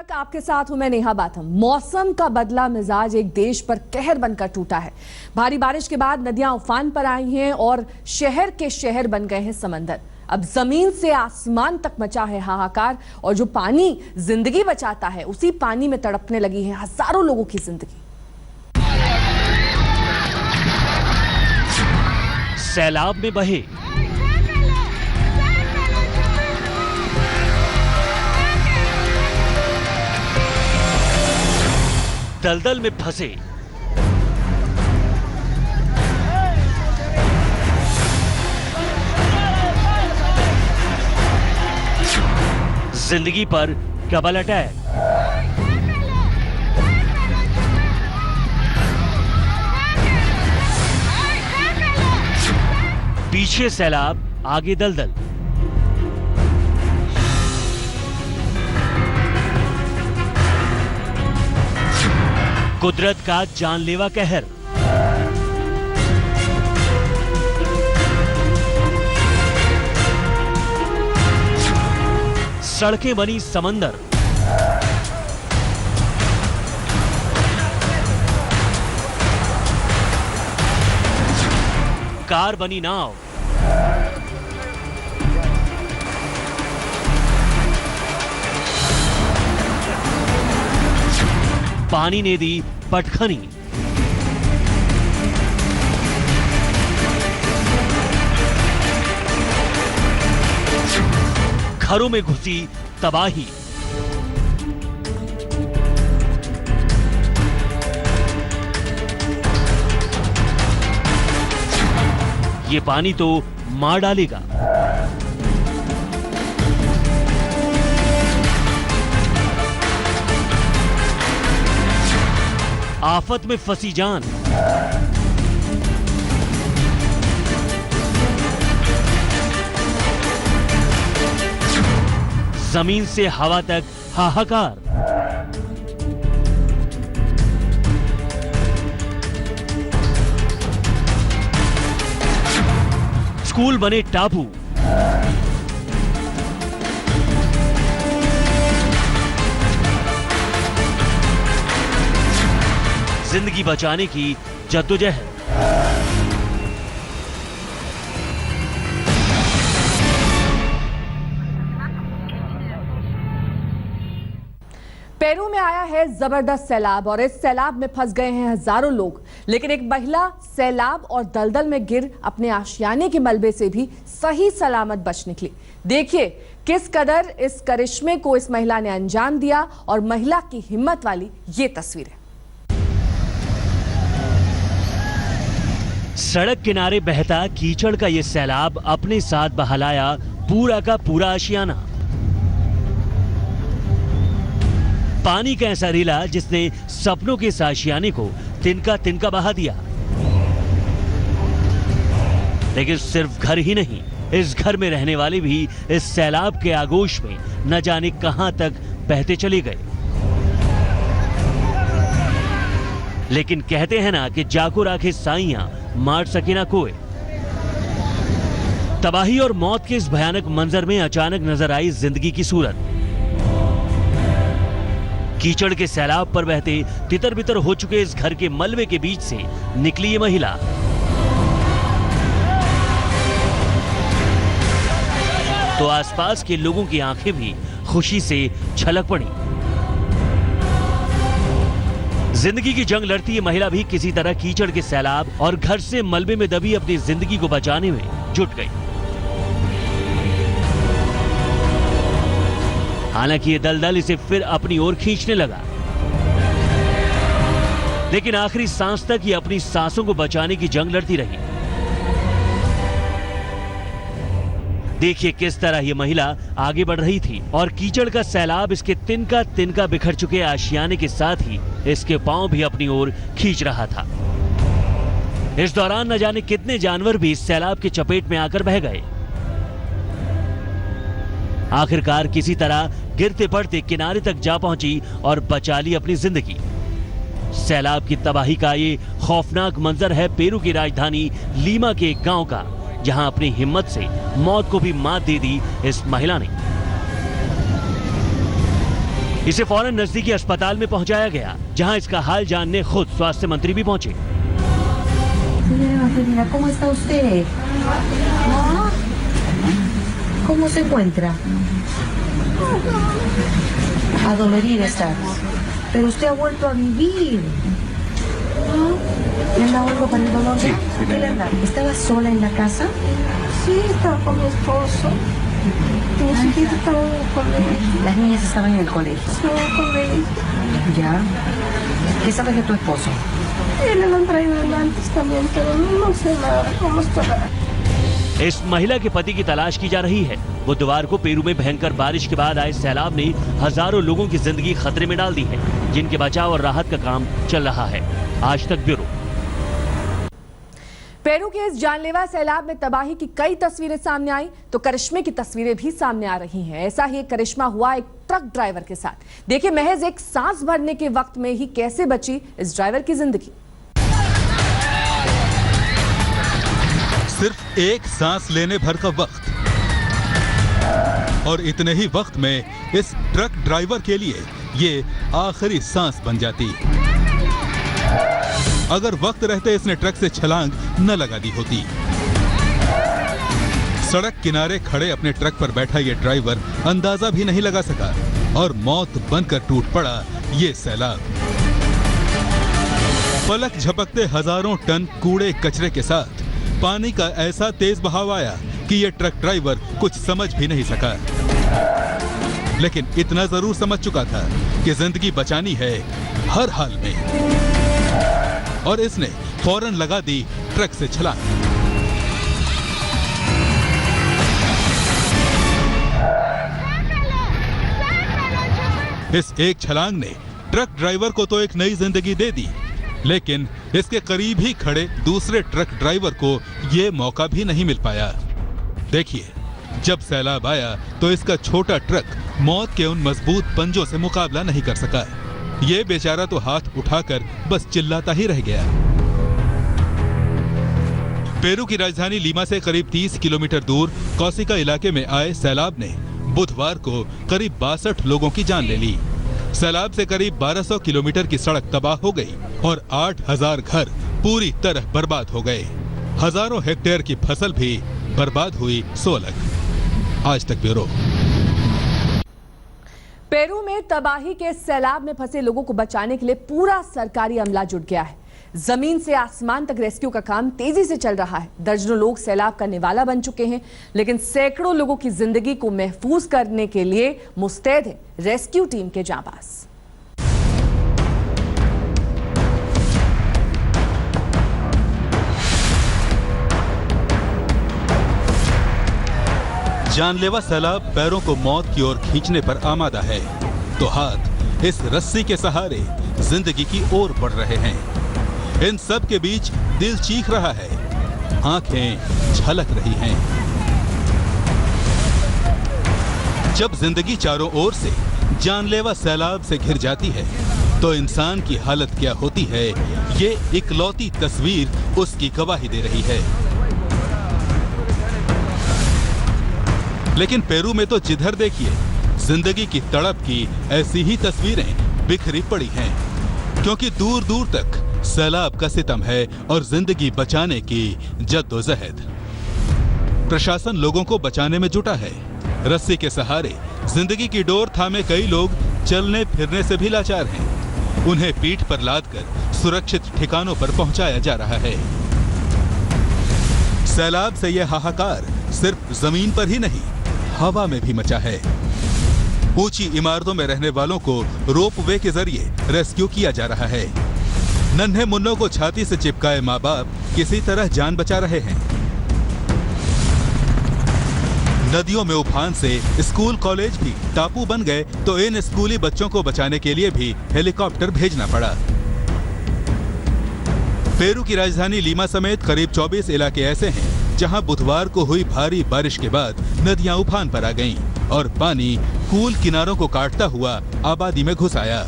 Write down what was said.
तक आपके साथ हूं मैं नेहा बाथम। मौसम का बदला मिजाज एक देश पर कहर बनकर टूटा है। भारी बारिश के बाद नदियां उफान पर आई हैं और शहर के शहर बन गए हैं समंदर। अब जमीन से आसमान तक मचा है हाहाकार और जो पानी जिंदगी बचाता है उसी पानी में तड़पने लगी है हजारों लोगों की जिंदगी। सैलाब में बहे दलदल में फंसे जिंदगी पर डबल अटैक। पीछे सैलाब, आगे दलदल। कुदरत का जानलेवा कहर। सड़कें बनी समंदर। कार बनी नाव। पानी ने दी पटखनी। घरों में घुसी तबाही। ये पानी तो मार डालेगा। आफत में फंसी जान। जमीन से हवा तक हाहाकार। स्कूल बने टापू। जिंदगी बचाने की जद्दोजहद। पेरू में आया है जबरदस्त सैलाब और इस सैलाब में फंस गए हैं हजारों लोग, लेकिन एक महिला सैलाब और दलदल में गिर अपने आशियाने के मलबे से भी सही सलामत बच निकली। देखिए किस कदर इस करिश्मे को इस महिला ने अंजाम दिया और महिला की हिम्मत वाली ये तस्वीरें। सड़क किनारे बहता कीचड़ का ये सैलाब अपने साथ बहा लाया पूरा का पूरा आशियाना। पानी का ऐसा रीला जिसने सपनों के इस आशियाने को तिनका तिनका बहा दिया। लेकिन सिर्फ घर ही नहीं, इस घर में रहने वाले भी इस सैलाब के आगोश में न जाने कहां तक बहते चले गए। लेकिन कहते हैं ना कि जाको राखे साइयां मार सके ना कोई। तबाही और मौत के इस भयानक मंजर में अचानक नजर आई जिंदगी की सूरत। कीचड़ के सैलाब पर बहते तितर बितर हो चुके इस घर के मलबे के बीच से निकली ये महिला। तो आसपास के लोगों की आंखें भी खुशी से छलक पड़ी। जिंदगी की जंग लड़ती ये महिला भी किसी तरह कीचड़ के सैलाब और घर से मलबे में दबी अपनी जिंदगी को बचाने में जुट गई। हालांकि ये दलदल इसे फिर अपनी ओर खींचने लगा, लेकिन आखिरी सांस तक ये अपनी सांसों को बचाने की जंग लड़ती रही। देखिए किस तरह ये महिला आगे बढ़ रही थी और कीचड़ का सैलाब इसके तिनका तिनका बिखर चुके आशियाने के साथ ही इसके पांव भी अपनी ओर खींच रहा था। इस दौरान न जाने कितने जानवर भी इस सैलाब की चपेट में आकर बह गए। आखिरकार किसी तरह गिरते पड़ते किनारे तक जा पहुंची और बचा ली अपनी जिंदगी। सैलाब की तबाही का ये खौफनाक मंजर है पेरू की राजधानी लीमा के एक गांव का, जहां अपनी हिम्मत से मौत को भी मात दे दी इस महिला ने। इसे फौरन नजदीकी अस्पताल में पहुंचाया गया, जहां इसका हाल जानने खुद स्वास्थ्य मंत्री भी पहुंचे। ¿Cómo está usted? ¿Cómo se encuentra? Adolorida está. Pero usted ha vuelto a vivir. ¿Le da algo para el dolor? Sí, ¿qué le da? ¿Estaba sola en la casa? Sí, estaba con mi esposo. Mis hijitos estaban en el colegio. Las niñas estaban en el colegio. Sí, en el colegio. ¿Ya? ¿Qué sabes de tu esposo? Él lo han traído antes también, pero no sé nada cómo estará. इस महिला के पति की तलाश की जा रही है। बुधवार को पेरू में भयंकर बारिश के बाद आए सैलाब ने हजारों लोगों की जिंदगी खतरे में डाल दी है, जिनके बचाव और राहत का काम चल रहा है। आज तक ब्यूरो। पेरू के इस जानलेवा सैलाब में तबाही की कई तस्वीरें सामने आई तो करिश्मे की तस्वीरें भी सामने आ रही हैं। ऐसा ही एक करिश्मा हुआ एक ट्रक ड्राइवर के साथ। देखिए महज एक सांस भरने के वक्त में ही कैसे बची इस ड्राइवर की जिंदगी। सिर्फ एक सांस लेने भर का वक्त, और इतने ही वक्त में इस ट्रक ड्राइवर के लिए ये आखिरी सांस बन जाती। अगर वक्त रहते इसने ट्रक से छलांग न लगा दी होती। सड़क किनारे खड़े अपने ट्रक पर बैठा ये ड्राइवर अंदाजा भी नहीं लगा सका और मौत बनकर टूट पड़ा ये सैलाब। पलक झपकते हजारों टन कूड़े कचरे के साथ पानी का ऐसा तेज बहाव आया कि ये ट्रक ड्राइवर कुछ समझ भी नहीं सका, लेकिन इतना जरूर समझ चुका था कि जिंदगी बचानी है हर हाल में, और इसने फौरन लगा दी ट्रक से छलांग। इस एक छलांग ने ट्रक ड्राइवर को तो एक नई जिंदगी दे दी, लेकिन इसके करीब ही खड़े दूसरे ट्रक ड्राइवर को ये मौका भी नहीं मिल पाया। देखिए, जब सैलाब आया तो इसका छोटा ट्रक मौत के उन मजबूत पंजों से मुकाबला नहीं कर सका। ये बेचारा तो हाथ उठाकर बस चिल्लाता ही रह गया। पेरू की राजधानी लीमा से करीब 30 किलोमीटर दूर कौसिका इलाके में आए सैलाब ने बुधवार को करीब 62 लोगों की जान ले ली। सैलाब से करीब 1200 किलोमीटर की सड़क तबाह हो गई और 8000 घर पूरी तरह बर्बाद हो गए। हजारों हेक्टेयर की फसल भी बर्बाद हुई सोलग। आज तक ब्यूरो। पेरू में तबाही के सैलाब में फंसे लोगों को बचाने के लिए पूरा सरकारी अमला जुट गया है। जमीन से आसमान तक रेस्क्यू का काम तेजी से चल रहा है। दर्जनों लोग सैलाब का निवाला बन चुके हैं, लेकिन सैकड़ों लोगों की जिंदगी को महफूज करने के लिए मुस्तैद है रेस्क्यू टीम के जांबाज। जानलेवा सैलाब पैरों को मौत की ओर खींचने पर आमादा है, तो हाथ इस रस्सी के सहारे जिंदगी की ओर बढ़ रहे हैं। इन सब के बीच दिल चीख रहा है, आंखें झलक रही हैं। जब जिंदगी चारों ओर से जानलेवा सैलाब से घिर जाती है तो इंसान की हालत क्या होती है, ये इकलौती तस्वीर उसकी गवाही दे रही है। लेकिन पेरू में तो जिधर देखिए जिंदगी की तड़प की ऐसी ही तस्वीरें बिखरी पड़ी हैं, क्योंकि दूर दूर तक सैलाब का सितम है और जिंदगी बचाने की जद्दोजहद। प्रशासन लोगों को बचाने में जुटा है। रस्सी के सहारे जिंदगी की डोर थामे कई लोग चलने फिरने से भी लाचार हैं। उन्हें पीठ पर लादकर सुरक्षित ठिकानों पर पहुंचाया जा रहा है। सैलाब से यह हाहाकार सिर्फ जमीन पर ही नहीं, हवा में भी मचा है। ऊंची इमारतों में रहने वालों को रोपवे के जरिए रेस्क्यू किया जा रहा है। नन्हे मुन्नों को छाती से चिपकाए माँ बाप किसी तरह जान बचा रहे हैं। नदियों में उफान से स्कूल कॉलेज भी टापू बन गए तो इन स्कूली बच्चों को बचाने के लिए भी हेलीकॉप्टर भेजना पड़ा। पेरू की राजधानी लीमा समेत करीब 24 इलाके ऐसे हैं जहां बुधवार को हुई भारी बारिश के बाद नदियां उफान पर आ गईं और पानी कूल किनारों को काटता हुआ आबादी में घुस आया।